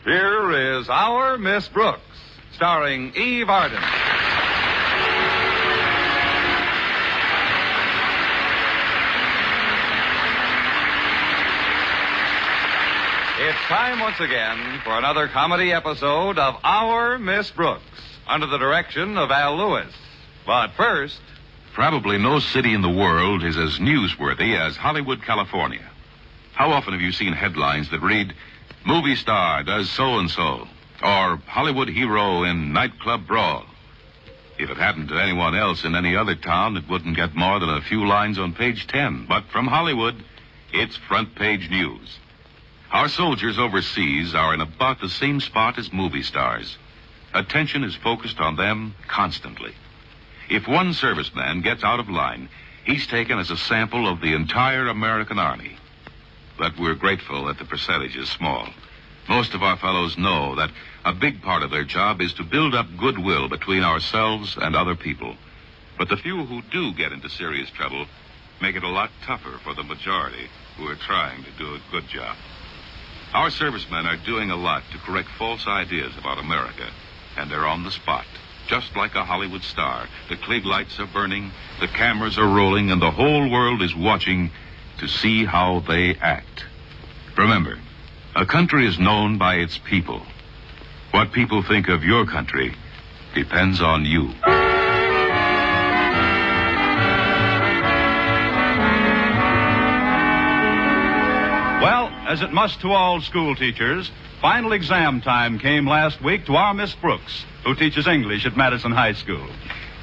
Here is Our Miss Brooks, starring Eve Arden. It's time once again for another comedy episode of Our Miss Brooks, under the direction of Al Lewis. But first... Probably no city in the world is as newsworthy as Hollywood, California. How often have you seen headlines that read, "Movie star does so-and-so," or "Hollywood hero in nightclub brawl"? If it happened to anyone else in any other town, it wouldn't get more than a few lines on page 10. But from Hollywood, it's front-page news. Our soldiers overseas are in about the same spot as movie stars. Attention is focused on them constantly. If one serviceman gets out of line, he's taken as a sample of the entire American Army. But we're grateful that the percentage is small. Most of our fellows know that a big part of their job is to build up goodwill between ourselves and other people. But the few who do get into serious trouble make it a lot tougher for the majority who are trying to do a good job. Our servicemen are doing a lot to correct false ideas about America, and they're on the spot. Just like a Hollywood star, the Klieg lights are burning, the cameras are rolling, and the whole world is watching to see how they act. Remember, a country is known by its people. What people think of your country depends on you. Well, as it must to all school teachers, final exam time came last week to our Miss Brooks, who teaches English at Madison High School.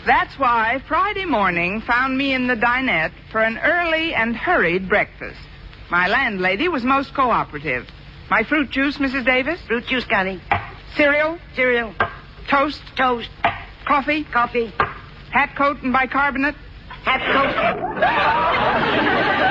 That's why Friday morning found me in the dinette for an early and hurried breakfast. My landlady was most cooperative. My fruit juice, Mrs. Davis? Fruit juice, Connie. Cereal? Cereal. Toast? Toast. Coffee? Coffee. Hat coat and bicarbonate? Hat coat.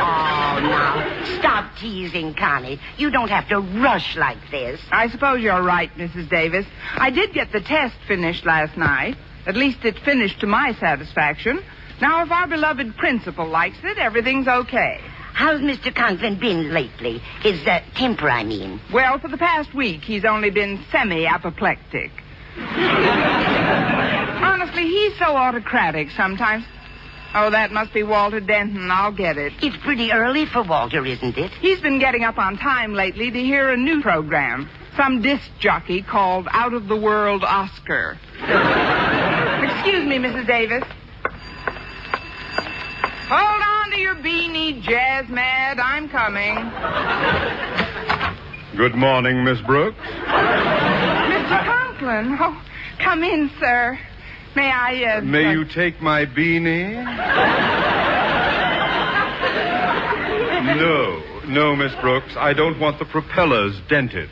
Oh, now, stop teasing, Connie. You don't have to rush like this. I suppose you're right, Mrs. Davis. I did get the test finished last night. At least it finished to my satisfaction. Now, if our beloved principal likes it, everything's okay. How's Mr. Conklin been lately? His temper, I mean. Well, for the past week, he's only been semi-apoplectic. Honestly, he's so autocratic sometimes. Oh, that must be Walter Denton. I'll get it. It's pretty early for Walter, isn't it? He's been getting up on time lately to hear a new program. Some disc jockey called Out of the World Oscar. Excuse me, Mrs. Davis. Hold on to your beanie, Jazz Mad. I'm coming. Good morning, Miss Brooks. Mr. Conklin. Oh, come in, sir. May I, May you take my beanie? No, Miss Brooks. I don't want the propellers dented.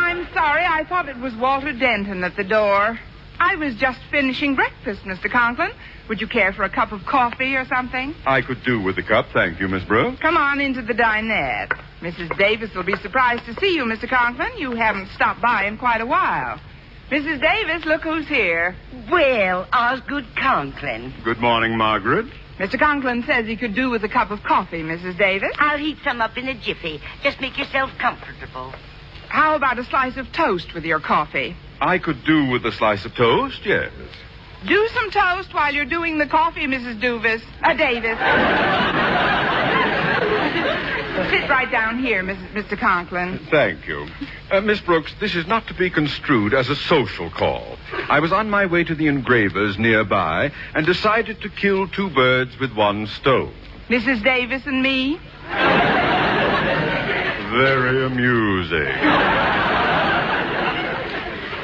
I'm sorry. I thought it was Walter Denton at the door. I was just finishing breakfast, Mr. Conklin. Would you care for a cup of coffee or something? I could do with a cup, thank you, Miss Brooks. Come on into the dinette. Mrs. Davis will be surprised to see you, Mr. Conklin. You haven't stopped by in quite a while. Mrs. Davis, look who's here. Well, Osgood Conklin. Good morning, Margaret. Mr. Conklin says he could do with a cup of coffee, Mrs. Davis. I'll heat some up in a jiffy. Just make yourself comfortable. How about a slice of toast with your coffee? I could do with a slice of toast, yes. Do some toast while you're doing the coffee, Mrs. Davis. Sit right down here, Mr. Conklin. Thank you. Miss Brooks, this is not to be construed as a social call. I was on my way to the engraver's nearby and decided to kill two birds with one stone. Mrs. Davis and me? Very amusing.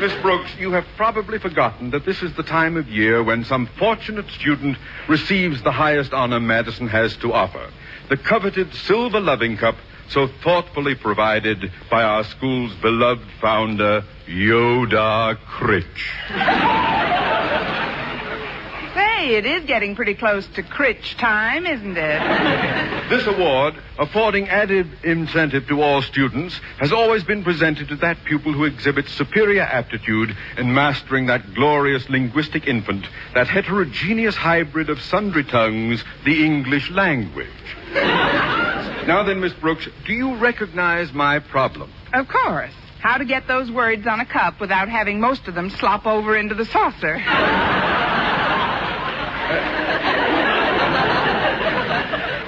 Miss Brooks, you have probably forgotten that this is the time of year when some fortunate student receives the highest honor Madison has to offer. The coveted silver loving cup so thoughtfully provided by our school's beloved founder, Yoda Critch. Say, it is getting pretty close to Critch time, isn't it? This award, affording added incentive to all students, has always been presented to that pupil who exhibits superior aptitude in mastering that glorious linguistic infant, that heterogeneous hybrid of sundry tongues, the English language. Now then, Miss Brooks, do you recognize my problem? Of course. How to get those words on a cup without having most of them slop over into the saucer.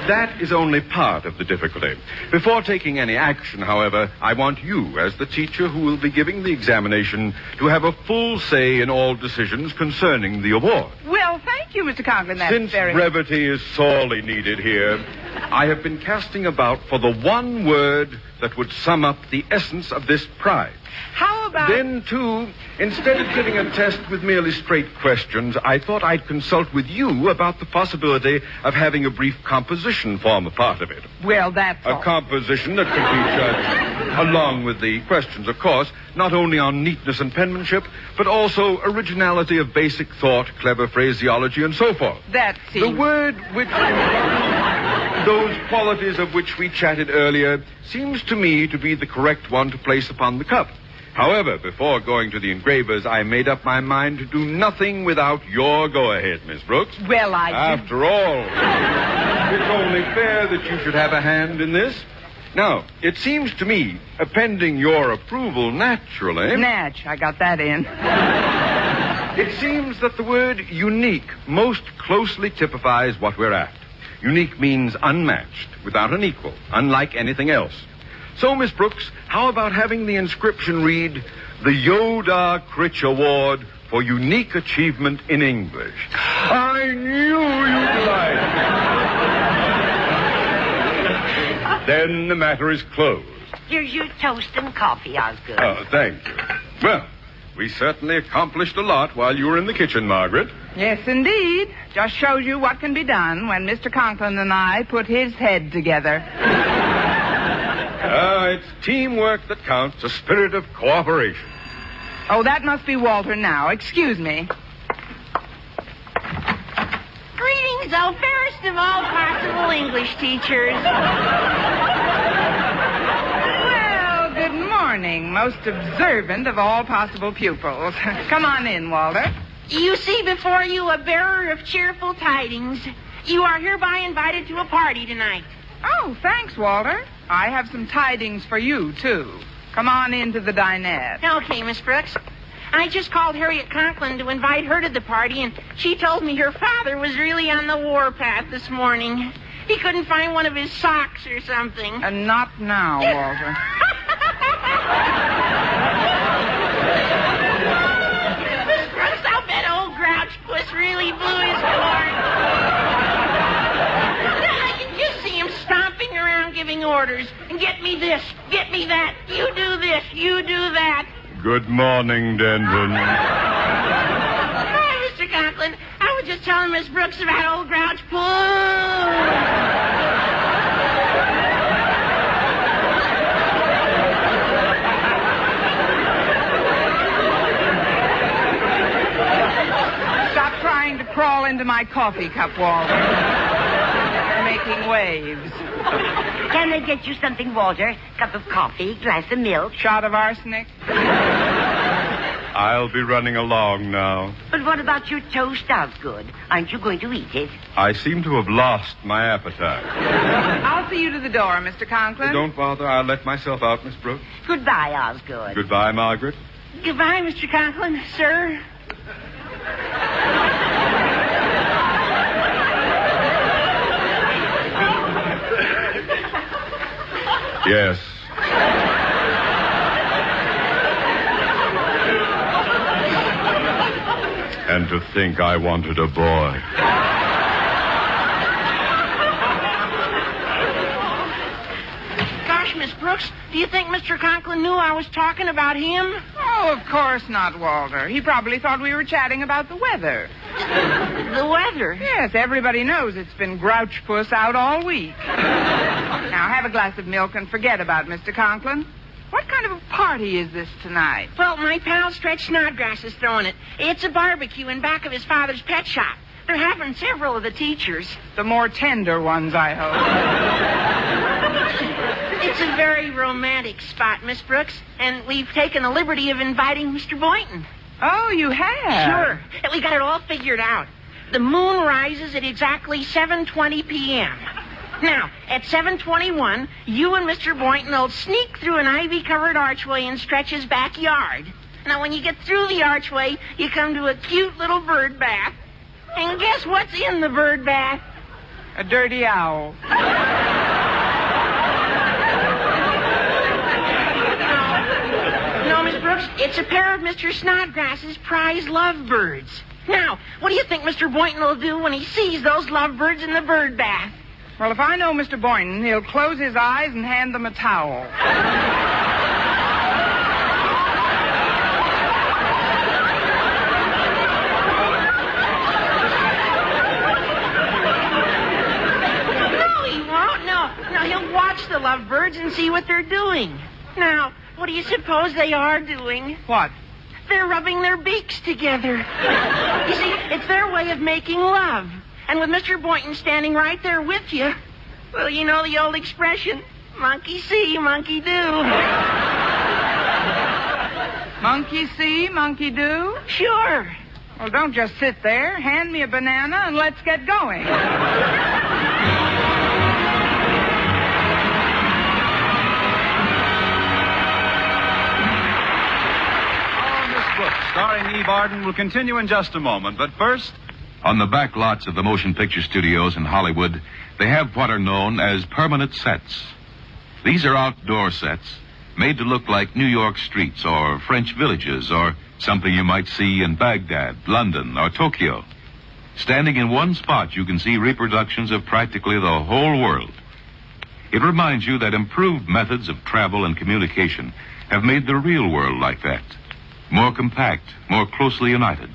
That is only part of the difficulty. Before taking any action, however, I want you, as the teacher who will be giving the examination, to have a full say in all decisions concerning the award. Well, thank you, Mr. Conklin. That's Since very... brevity is sorely needed here, I have been casting about for the one word that would sum up the essence of this prize. How about... Then, too, instead of giving a test with merely straight questions, I thought I'd consult with you about the possibility of having a brief composition form a part of it. Well, that's all. A composition that could be judged, along with the questions, of course, not only on neatness and penmanship, but also originality of basic thought, clever phraseology, and so forth. That seems... The word which... Those qualities of which we chatted earlier seems to me to be the correct one to place upon the cup. However, before going to the engravers, I made up my mind to do nothing without your go-ahead, Miss Brooks. Well, After all, it's only fair that you should have a hand in this. Now, it seems to me, pending your approval, naturally... Natch, I got that in. It seems that the word unique most closely typifies what we're after. Unique means unmatched, without an equal, unlike anything else. So, Miss Brooks, how about having the inscription read, the Yoda Critch Award for Unique Achievement in English? I knew you'd like it. Then the matter is closed. Here's your toast and coffee, Osgood. Oh, thank you. Well, we certainly accomplished a lot while you were in the kitchen, Margaret. Yes, indeed. Just shows you what can be done when Mr. Conklin and I put his head together. It's teamwork that counts, a spirit of cooperation. Oh, that must be Walter now. Excuse me. Greetings, oh, fairest of all possible English teachers. Well, good morning, most observant of all possible pupils. Come on in, Walter. You see before you a bearer of cheerful tidings. You are hereby invited to a party tonight. Oh, thanks, Walter. I have some tidings for you, too. Come on into the dinette. Okay, Miss Brooks. I just called Harriet Conklin to invite her to the party, and she told me her father was really on the warpath this morning. He couldn't find one of his socks or something. Not now, Walter. Miss Brooks, I'll bet old Grouch Puss really blew his horn. I can just see him stomping around giving orders. And get me this, get me that, you do this, you do that. Good morning, Denton. Hi, Mr. Conklin. I was just telling Miss Brooks about old Grouch Puss. Stop trying to crawl into my coffee cup, Walter. You're making waves. Can I get you something, Walter? Cup of coffee, glass of milk? Shot of arsenic? I'll be running along now. But what about your toast, Osgood? Aren't you going to eat it? I seem to have lost my appetite. I'll see you to the door, Mr. Conklin. Don't bother. I'll let myself out, Miss Brooks. Goodbye, Osgood. Goodbye, Margaret. Goodbye, Mr. Conklin, sir. Yes. And to think I wanted a boy. Gosh, Miss Brooks, do you think Mr. Conklin knew I was talking about him? Oh, of course not, Walter. He probably thought we were chatting about the weather. The weather? Yes, everybody knows it's been Grouch Puss out all week. Now, have a glass of milk and forget about Mr. Conklin. What kind of a party is this tonight? Well, my pal Stretch Snodgrass is throwing it. It's a barbecue in back of his father's pet shop. They're having several of the teachers. The more tender ones, I hope. It's a very romantic spot, Miss Brooks, and we've taken the liberty of inviting Mr. Boynton. Oh, you have? Sure. And we got it all figured out. The moon rises at exactly 7:20 p.m. Now, at 7:21, you and Mr. Boynton will sneak through an ivy-covered archway in Stretch's backyard. Now, when you get through the archway, you come to a cute little bird bath. And guess what's in the bird bath? A dirty owl. No, Miss Brooks, it's a pair of Mr. Snodgrass's prize lovebirds. Now, what do you think Mr. Boynton will do when he sees those lovebirds in the bird bath? Well, if I know Mr. Boynton, he'll close his eyes and hand them a towel. No, he won't. No, he'll watch the lovebirds and see what they're doing. Now, what do you suppose they are doing? What? They're rubbing their beaks together. You see, it's their way of making love. And with Mr. Boynton standing right there with you, well, you know the old expression, monkey see, monkey do. Monkey see, monkey do? Sure. Well, don't just sit there. Hand me a banana and let's get going. Starring Eve Arden will continue in just a moment. But first, On the back lots of the motion picture studios in Hollywood, they have what are known as permanent sets. These are outdoor sets made to look like New York streets or French villages or something you might see in Baghdad, London, or Tokyo. Standing in one spot, you can see reproductions of practically the whole world. It reminds you that improved methods of travel and communication have made the real world like that. More compact, more closely united.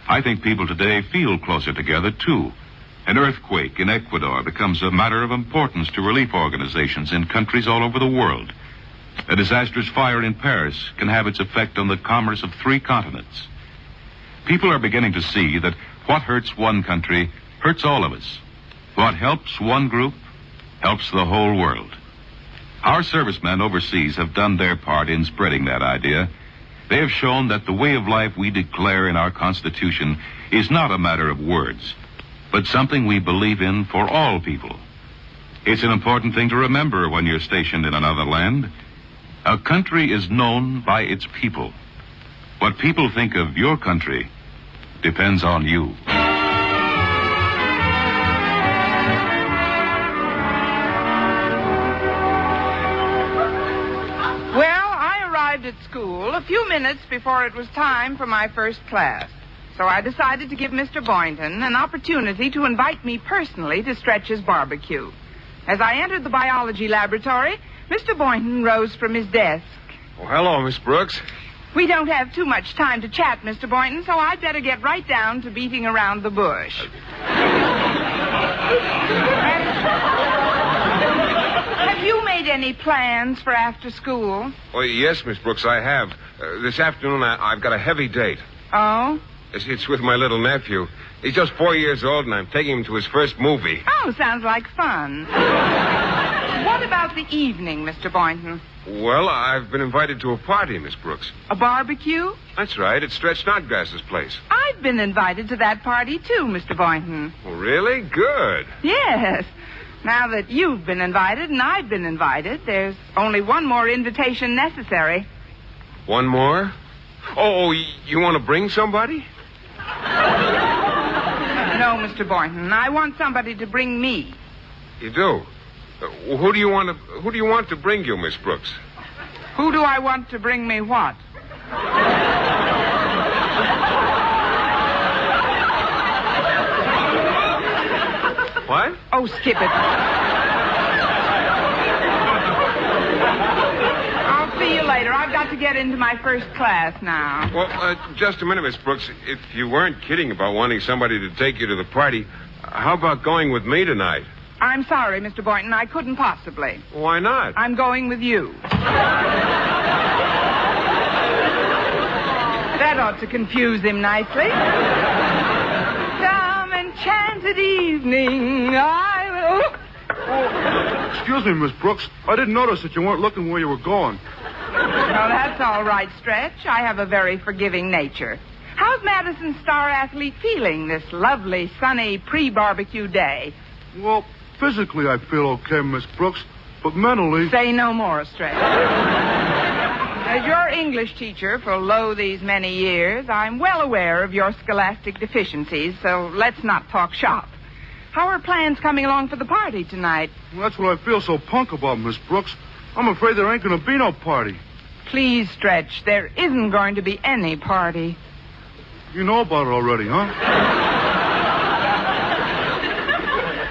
I think people today feel closer together, too. An earthquake in Ecuador becomes a matter of importance to relief organizations in countries all over the world. A disastrous fire in Paris can have its effect on the commerce of 3 continents. People are beginning to see that what hurts one country hurts all of us. What helps one group helps the whole world. Our servicemen overseas have done their part in spreading that idea. They have shown that the way of life we declare in our Constitution is not a matter of words, but something we believe in for all people. It's an important thing to remember when you're stationed in another land. A country is known by its people. What people think of your country depends on you. At school a few minutes before it was time for my first class. So I decided to give Mr. Boynton an opportunity to invite me personally to Stretch's barbecue. As I entered the biology laboratory, Mr. Boynton rose from his desk. Oh, hello, Miss Brooks. We don't have too much time to chat, Mr. Boynton, so I'd better get right down to beating around the bush. Have you made any plans for after school? Oh, yes, Miss Brooks, I have. This afternoon, I've got a heavy date. Oh? It's with my little nephew. He's just 4 years old, and I'm taking him to his first movie. Oh, sounds like fun. What about the evening, Mr. Boynton? Well, I've been invited to a party, Miss Brooks. A barbecue? That's right. It's Stretch Snodgrass's place. I've been invited to that party, too, Mr. Boynton. Oh, really? Good. Yes. Now that you've been invited and I've been invited, there's only one more invitation necessary. One more? Oh, you want to bring somebody? No, Mr. Boynton. I want somebody to bring me. You do? Who do you want to bring you, Miss Brooks? Who do I want to bring me what? What? Oh, skip it. I'll see you later. I've got to get into my first class now. Well, just a minute, Miss Brooks. If you weren't kidding about wanting somebody to take you to the party, how about going with me tonight? I'm sorry, Mr. Boynton. I couldn't possibly. Why not? I'm going with you. That ought to confuse him nicely. Some enchanted evening, I will... Oh, excuse me, Miss Brooks. I didn't notice that you weren't looking where you were going. Well, that's all right, Stretch. I have a very forgiving nature. How's Madison's star athlete feeling this lovely, sunny, pre-barbecue day? Well, Physically, I feel okay, Miss Brooks, but mentally... Say no more, Stretch. As your English teacher for these many years, I'm well aware of your scholastic deficiencies, so let's not talk shop. How are plans coming along for the party tonight? Well, that's what I feel so punk about, Miss Brooks. I'm afraid there ain't going to be no party. Please, Stretch, there isn't going to be any party. You know about it already, huh?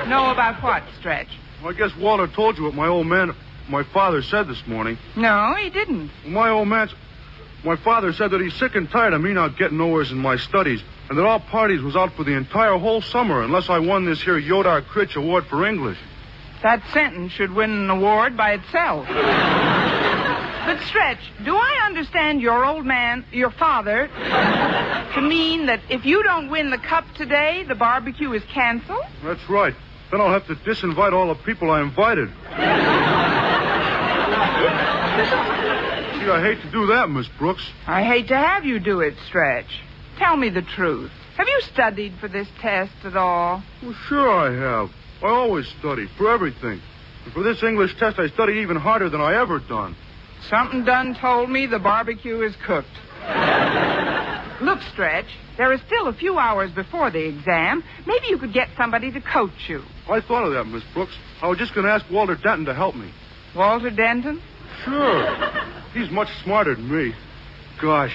Know about what, Stretch? Well, I guess Walter told you what my father said this morning. No, he didn't. Well, my father said that he's sick and tired of me not getting nowhere in my studies, and that all parties was out for the entire whole summer unless I won this here Yodar Critch Award for English. That sentence should win an award by itself. But, Stretch, do I understand your father, to mean that if you don't win the cup today, the barbecue is canceled? That's right. Then I'll have to disinvite all the people I invited. See, I hate to do that, Miss Brooks. I hate to have you do it, Stretch. Tell me the truth. Have you studied for this test at all? Well, sure I have. I always study, for everything. And for this English test, I study even harder than I ever done. Something done told me the barbecue is cooked. Look, Stretch, there are still a few hours before the exam. Maybe you could get somebody to coach you. I thought of that, Miss Brooks. I was just going to ask Walter Denton to help me. Walter Denton? Sure. He's much smarter than me. Gosh,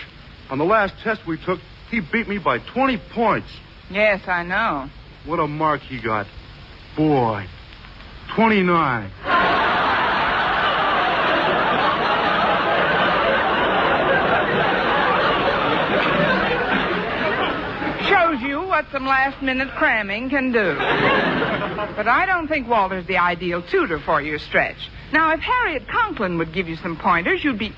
on the last test we took, he beat me by 20 points. Yes, I know. What a mark he got. Boy, 29. Shows you what some last-minute cramming can do. But I don't think Walter's the ideal tutor for you, Stretch. Now, if Harriet Conklin would give you some pointers, you'd be...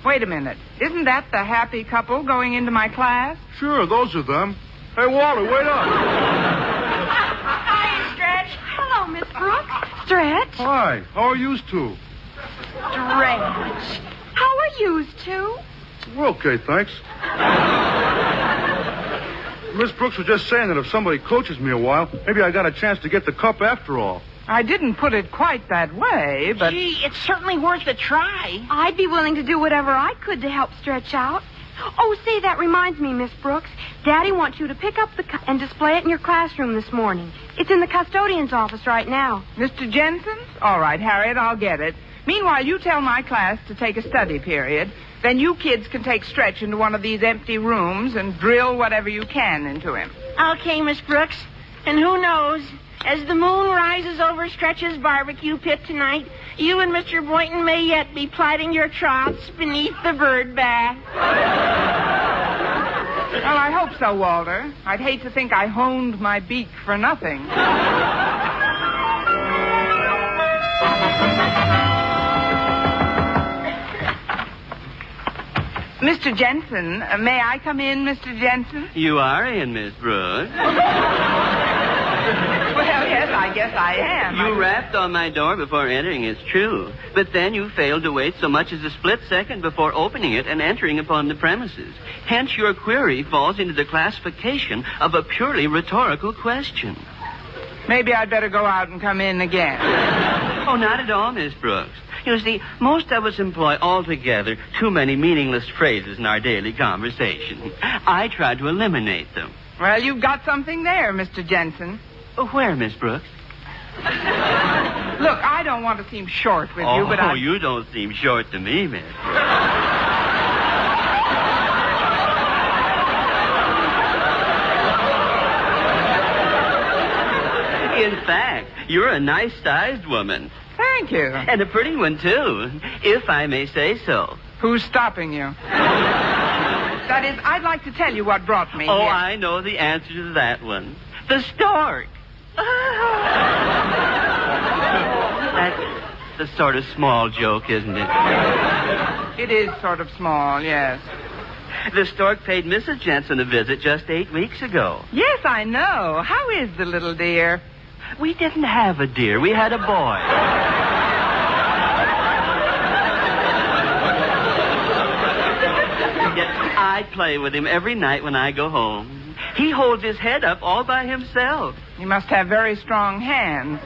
Wait a minute. Isn't that the happy couple going into my class? Sure, those are them. Hey, Walter, wait up. Hi, Stretch. Hello, Miss Brooks. Stretch. Hi, how are you two? Stretch. How are you two? We're okay, thanks. Miss Brooks was just saying that if somebody coaches me a while, maybe I got a chance to get the cup after all. I didn't put it quite that way, but... Gee, it's certainly worth a try. I'd be willing to do whatever I could to help Stretch out. Oh, say, that reminds me, Miss Brooks. Daddy wants you to pick up the cup and display it in your classroom this morning. It's in the custodian's office right now. Mr. Jensen's? All right, Harriet, I'll get it. Meanwhile, you tell my class to take a study period. Then you kids can take Stretch into one of these empty rooms and drill whatever you can into him. Okay, Miss Brooks. And who knows, as the moon rises over Stretch's barbecue pit tonight, you and Mr. Boynton may yet be plighting your troughs beneath the bird bath. Well, I hope so, Walter. I'd hate to think I honed my beak for nothing. Mr. Jensen, may I come in, Mr. Jensen? You are in, Miss Brooks. Well, yes, I guess I am. You rapped on my door before entering, it's true. But then you failed to wait so much as a split second before opening it and entering upon the premises. Hence, your query falls into the classification of a purely rhetorical question. Maybe I'd better go out and come in again. Oh, not at all, Miss Brooks. You see, most of us employ altogether too many meaningless phrases in our daily conversation. I try to eliminate them. Well, you've got something there, Mr. Jensen. Where, Miss Brooks? Look, I don't want to seem short with you, but Oh, you don't seem short to me, Miss Brooks. In fact, you're a nice-sized woman. Thank you. And a pretty one, too, if I may say so. Who's stopping you? That is, I'd like to tell you what brought me Oh, here. I know the answer to that one. The stork. That's the sort of small joke, isn't it? It is sort of small, yes. The stork paid Mrs. Jensen a visit just 8 weeks ago. Yes, I know. How is the little dear? We didn't have a deer. We had a boy. I play with him every night when I go home. He holds his head up all by himself. He must have very strong hands.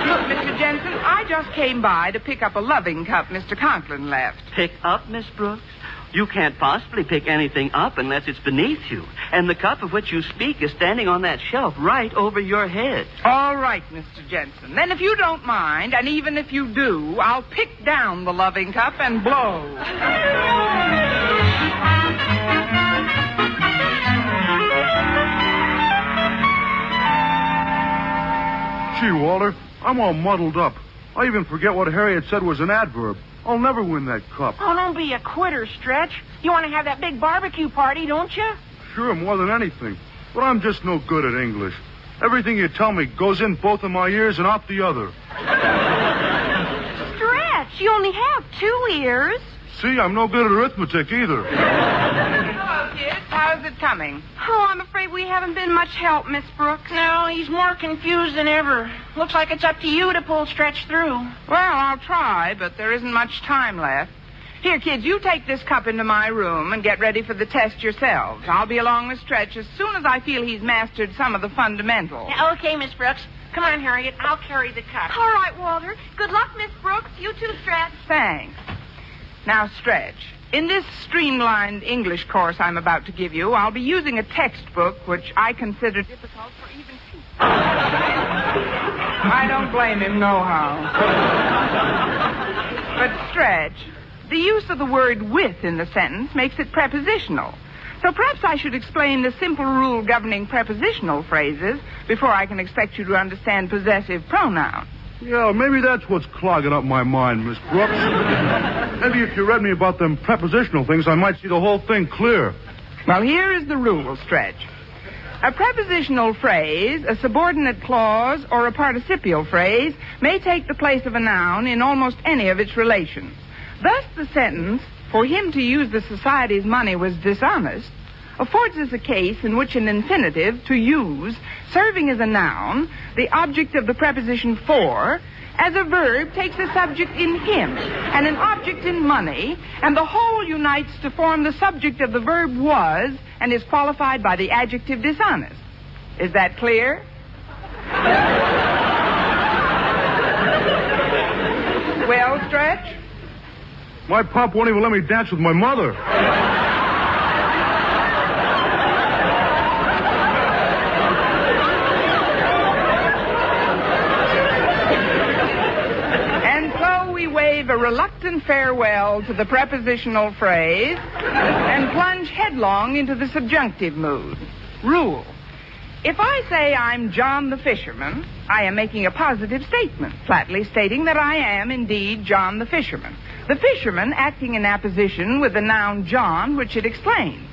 Look, Mr. Jensen, I just came by to pick up a loving cup Mr. Conklin left. Pick up, Miss Brooks? You can't possibly pick anything up unless it's beneath you. And the cup of which you speak is standing on that shelf right over your head. All right, Mr. Jensen. Then if you don't mind, and even if you do, I'll pick down the loving cup and blow. Gee, Walter, I'm all muddled up. I even forget what Harriet said was an adverb. I'll never win that cup. Oh, don't be a quitter, Stretch. You want to have that big barbecue party, don't you? Sure, more than anything. But I'm just no good at English. Everything you tell me goes in both of my ears and out the other. Stretch, you only have 2 ears. See, I'm no good at arithmetic either. Hello, kids. How's it coming? Oh, I'm afraid we haven't been much help, Miss Brooks. No, he's more confused than ever. Looks like it's up to you to pull Stretch through. Well, I'll try, but there isn't much time left. Here, kids, you take this cup into my room and get ready for the test yourselves. I'll be along with Stretch as soon as I feel he's mastered some of the fundamentals. Okay, Miss Brooks. Come on, Harriet. I'll carry the cup. All right, Walter. Good luck, Miss Brooks. You too, Stretch. Thanks. Now, Stretch, in this streamlined English course I'm about to give you, I'll be using a textbook which I consider difficult for even people. I don't blame him, nohow. But, Stretch, the use of the word with in the sentence makes it prepositional. So perhaps I should explain the simple rule governing prepositional phrases before I can expect you to understand possessive pronouns. Yeah, maybe that's what's clogging up my mind, Miss Brooks. Maybe if you read me about them prepositional things, I might see the whole thing clear. Well, here is the rule, Stretch. A prepositional phrase, a subordinate clause, or a participial phrase may take the place of a noun in almost any of its relations. Thus, the sentence, "For him to use the society's money was dishonest," affords us a case in which an infinitive, to use, serving as a noun, the object of the preposition for, as a verb takes a subject in him and an object in money, and the whole unites to form the subject of the verb was and is qualified by the adjective dishonest. Is that clear? Well, Stretch? My pop won't even let me dance with my mother. Wave a reluctant farewell to the prepositional phrase and plunge headlong into the subjunctive mood. Rule. If I say I'm John the fisherman, I am making a positive statement, flatly stating that I am indeed John the fisherman. The fisherman acting in apposition with the noun John, which it explains.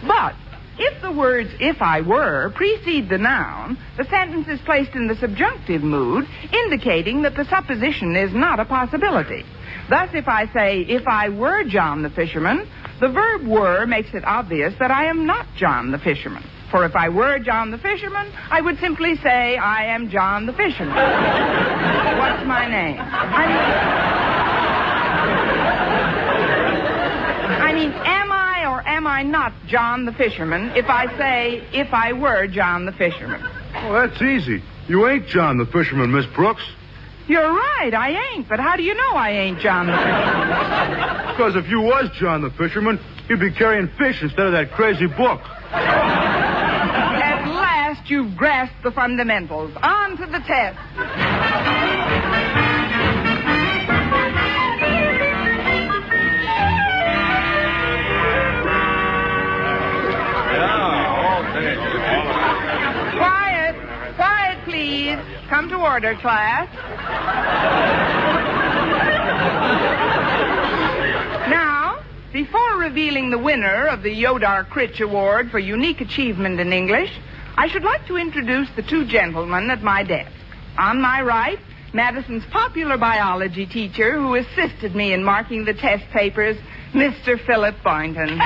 But if the words "if I were" precede the noun, the sentence is placed in the subjunctive mood, indicating that the supposition is not a possibility. Thus, if I say, "If I were John the fisherman," the verb "were" makes it obvious that I am not John the fisherman. For if I were John the fisherman, I would simply say, "I am John the fisherman." What's my name? I mean, am I or am I not John the fisherman if I say, "If I were John the fisherman"? Oh, that's easy. You ain't John the fisherman, Miss Brooks. You're right, I ain't. But how do you know I ain't John the fisherman? Because if you was John the fisherman, you'd be carrying fish instead of that crazy book. At last you've grasped the fundamentals. On to the test. Quiet, please. Come to order, class. Now, before revealing the winner of the Yodar Critch Award for unique achievement in English, I should like to introduce the 2 gentlemen at my desk. On my right, Madison's popular biology teacher who assisted me in marking the test papers, Mr. Philip Boynton.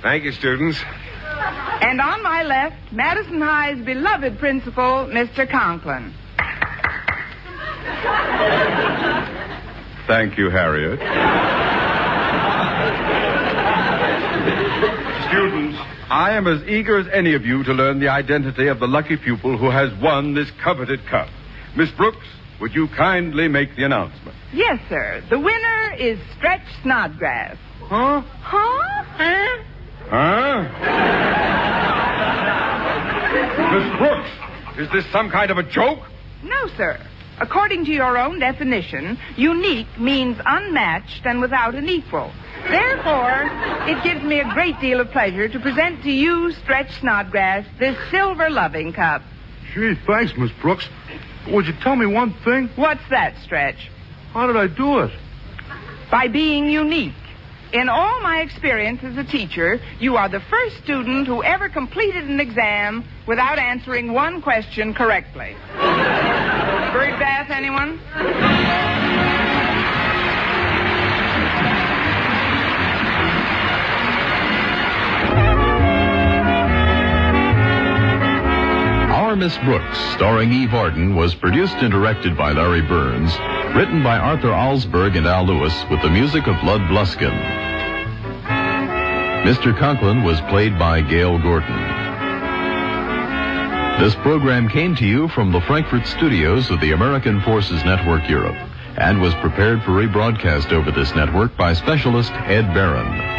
Thank you, students. And on my left, Madison High's beloved principal, Mr. Conklin. Thank you, Harriet. Students, I am as eager as any of you to learn the identity of the lucky pupil who has won this coveted cup. Miss Brooks, would you kindly make the announcement? Yes, sir. The winner is Stretch Snodgrass. Huh? Huh? Huh? Miss Brooks, is this some kind of a joke? No, sir. According to your own definition, unique means unmatched and without an equal. Therefore, it gives me a great deal of pleasure to present to you, Stretch Snodgrass, this silver loving cup. Gee, thanks, Miss Brooks. Would you tell me one thing? What's that, Stretch? How did I do it? By being unique. In all my experience as a teacher, you are the first student who ever completed an exam without answering one question correctly. Bird bath, anyone? Our Miss Brooks, starring Eve Arden, was produced and directed by Larry Burns, written by Arthur Alsberg and Al Lewis, with the music of Lud Bluskin. Mr. Conklin was played by Gail Gordon. This program came to you from the Frankfurt studios of the American Forces Network Europe and was prepared for rebroadcast over this network by specialist Ed Barron.